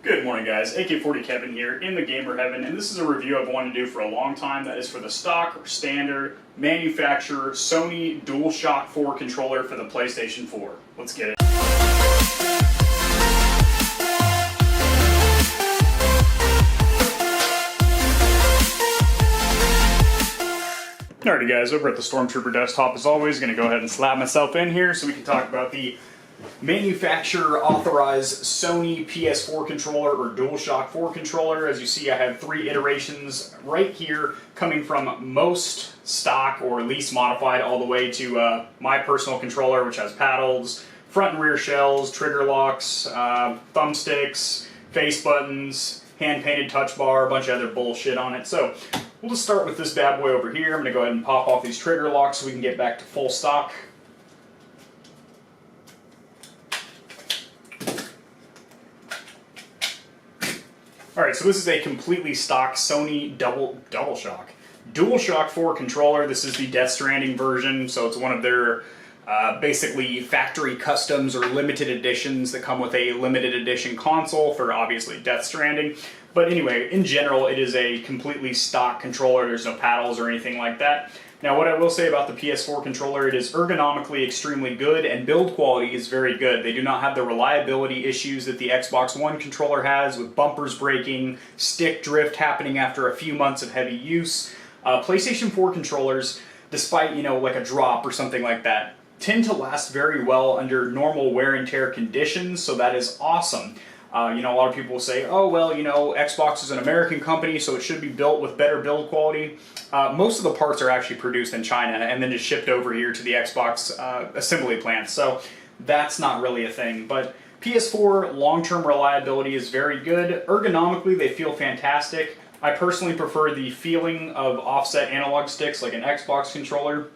Good morning, guys. AK40 Kevin here in the Gamer Heaven, and this is a review I've wanted to do for a long time. That is for the stock or standard manufacturer Sony DualShock 4 controller for the PlayStation 4. Let's get it. Alrighty, guys, over at the Stormtrooper desktop, as always, going to go ahead and slap myself in here so we can talk about the manufacturer authorized Sony PS4 controller or DualShock 4 controller. As you see, I have 3 iterations right here, coming from most stock or least modified all the way to my personal controller, which has paddles, front and rear shells, trigger locks, thumbsticks, face buttons, hand-painted touch bar, a bunch of other bullshit on it. So we'll just start with this bad boy over here. I'm going to go ahead and pop off these trigger locks so we can get back to full stock. Alright, so this is a completely stock Sony DualShock 4 controller. This is the Death Stranding version, so it's one of their basically factory customs or limited editions that come with a limited edition console for obviously Death Stranding. But anyway, in general, it is a completely stock controller. There's no paddles or anything like that. Now, what I will say about the PS4 controller, it is ergonomically extremely good, and build quality is very good. They do not have the reliability issues that the Xbox One controller has, with bumpers breaking, stick drift happening after a few months of heavy use. PlayStation 4 controllers, despite, like a drop or something like that, tend to last very well under normal wear and tear conditions, so that is awesome. A lot of people will say, oh, well, Xbox is an American company, so it should be built with better build quality. Most of the parts are actually produced in China and then just shipped over here to the Xbox assembly plants, so that's not really a thing. But PS4 long-term reliability is very good. Ergonomically, they feel fantastic. I personally prefer the feeling of offset analog sticks like an Xbox controller.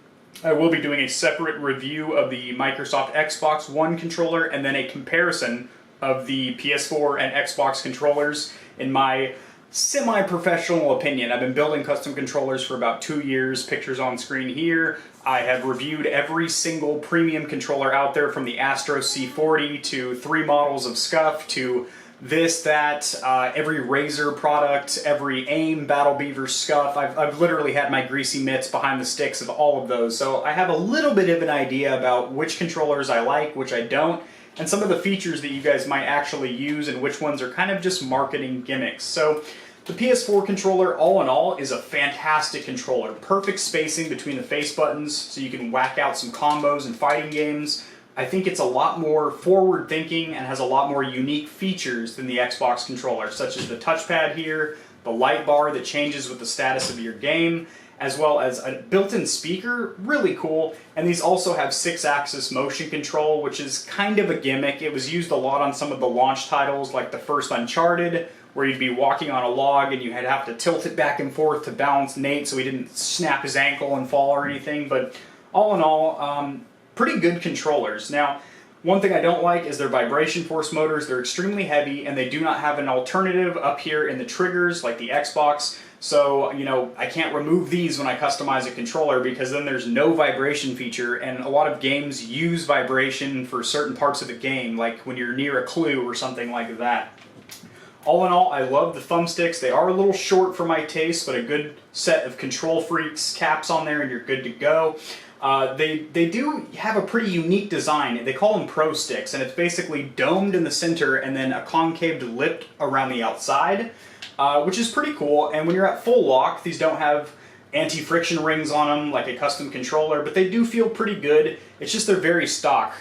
I will be doing a separate review of the Microsoft Xbox One controller and then a comparison of the PS4 and Xbox controllers in my semi-professional opinion. I've been building custom controllers for about 2 years. Pictures on screen here. I have reviewed every single premium controller out there, from the Astro C40 to 3 models of Scuff to this, that, every Razer product, every AIM, Battle Beaver, Scuff. I've literally had my greasy mitts behind the sticks of all of those. So I have a little bit of an idea about which controllers I like, which I don't, and some of the features that you guys might actually use and which ones are kind of just marketing gimmicks. So the PS4 controller, all in all, is a fantastic controller. Perfect spacing between the face buttons so you can whack out some combos in fighting games. I think it's a lot more forward-thinking and has a lot more unique features than the Xbox controller, such as the touchpad here, the light bar that changes with the status of your game, as well as a built-in speaker, really cool. And these also have 6-axis motion control, which is kind of a gimmick. It was used a lot on some of the launch titles, like the first Uncharted, where you'd be walking on a log and you'd have to tilt it back and forth to balance Nate so he didn't snap his ankle and fall or anything. But all in all, pretty good controllers. Now, one thing I don't like is their vibration force motors. They're extremely heavy, and they do not have an alternative up here in the triggers like the Xbox. So, I can't remove these when I customize a controller, because then there's no vibration feature, and a lot of games use vibration for certain parts of the game, like when you're near a clue or something like that. All in all, I love the thumbsticks. They are a little short for my taste, but a good set of Control Freaks caps on there and you're good to go. They do have a pretty unique design. They call them Pro Sticks, and it's basically domed in the center and then a concaved lip around the outside, which is pretty cool. And when you're at full lock, these don't have anti-friction rings on them like a custom controller, but they do feel pretty good. It's just they're very stock,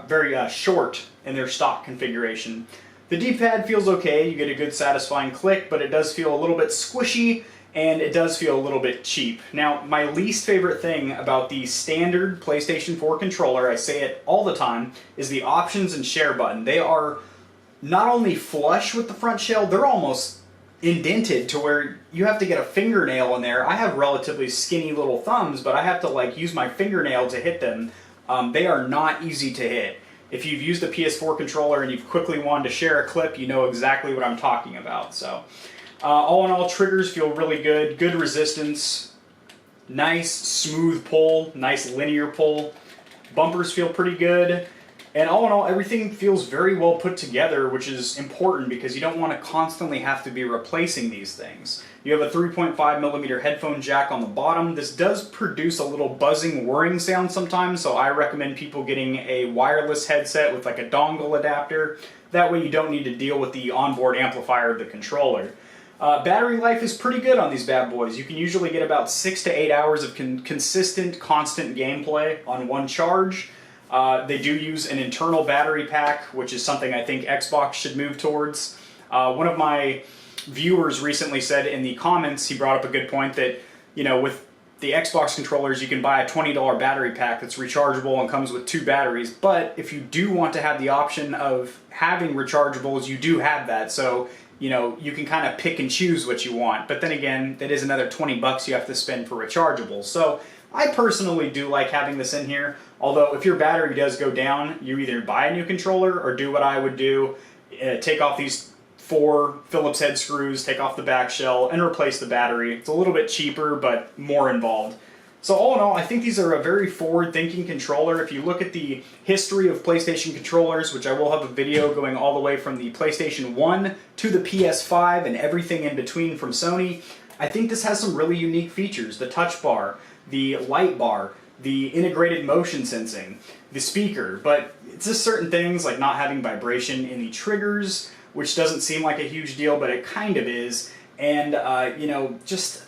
very short in their stock configuration. The D-pad feels okay. You get a good satisfying click, but it does feel a little bit squishy, and it does feel a little bit cheap. Now, my least favorite thing about the standard PlayStation 4 controller, I say it all the time, is the options and share button. They are not only flush with the front shell, they're almost indented to where you have to get a fingernail in there. I have relatively skinny little thumbs, but I have to use my fingernail to hit them. They are not easy to hit. If you've used a PS4 controller and you've quickly wanted to share a clip, you know exactly what I'm talking about. So, all in all, triggers feel really good. Good resistance. Nice, smooth pull. Nice linear pull. Bumpers feel pretty good. And all in all, everything feels very well put together, which is important because you don't want to constantly have to be replacing these things. You have a 3.5mm headphone jack on the bottom. This does produce a little buzzing, whirring sound sometimes, so I recommend people getting a wireless headset with like a dongle adapter. That way you don't need to deal with the onboard amplifier of the controller. Battery life is pretty good on these bad boys. You can usually get about 6 to 8 hours of consistent, constant gameplay on one charge. They do use an internal battery pack, which is something I think Xbox should move towards. One of my viewers recently said in the comments, he brought up a good point that, you know, with the Xbox controllers, you can buy a $20 battery pack that's rechargeable and comes with 2 batteries, but if you do want to have the option of having rechargeables, you do have that, so, you know, you can kind of pick and choose what you want, but then again, that is another 20 bucks you have to spend for rechargeables, so I personally do like having this in here, although if your battery does go down, you either buy a new controller or do what I would do, take off these 4 Phillips head screws, take off the back shell, and replace the battery. It's a little bit cheaper, but more involved. So all in all, I think these are a very forward-thinking controller. If you look at the history of PlayStation controllers, which I will have a video going all the way from the PlayStation 1 to the PS5 and everything in between from Sony, I think this has some really unique features. The touch bar, the light bar, the integrated motion sensing, the speaker, but it's just certain things like not having vibration in the triggers, which doesn't seem like a huge deal, but it kind of is, and you know, just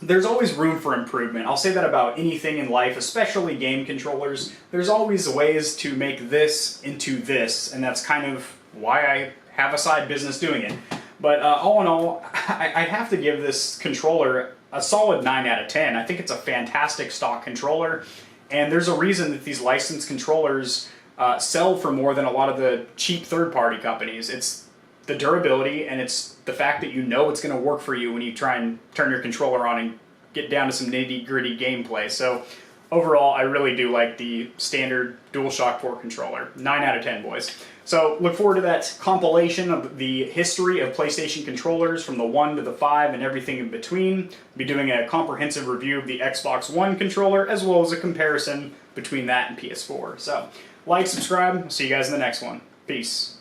there's always room for improvement. I'll say that about anything in life, especially game controllers. There's always ways to make this into this, and that's kind of why I have a side business doing it. But all in all, I have to give this controller a solid 9 out of 10. I think it's a fantastic stock controller, and there's a reason that these licensed controllers sell for more than a lot of the cheap third-party companies. It's the durability, and it's the fact that you know it's going to work for you when you try and turn your controller on and get down to some nitty-gritty gameplay. So overall, I really do like the standard DualShock 4 controller. 9 out of 10, boys. So look forward to that compilation of the history of PlayStation controllers from the 1 to the 5 and everything in between. I'll be doing a comprehensive review of the Xbox One controller, as well as a comparison between that and PS4. So like, subscribe, see you guys in the next one. Peace.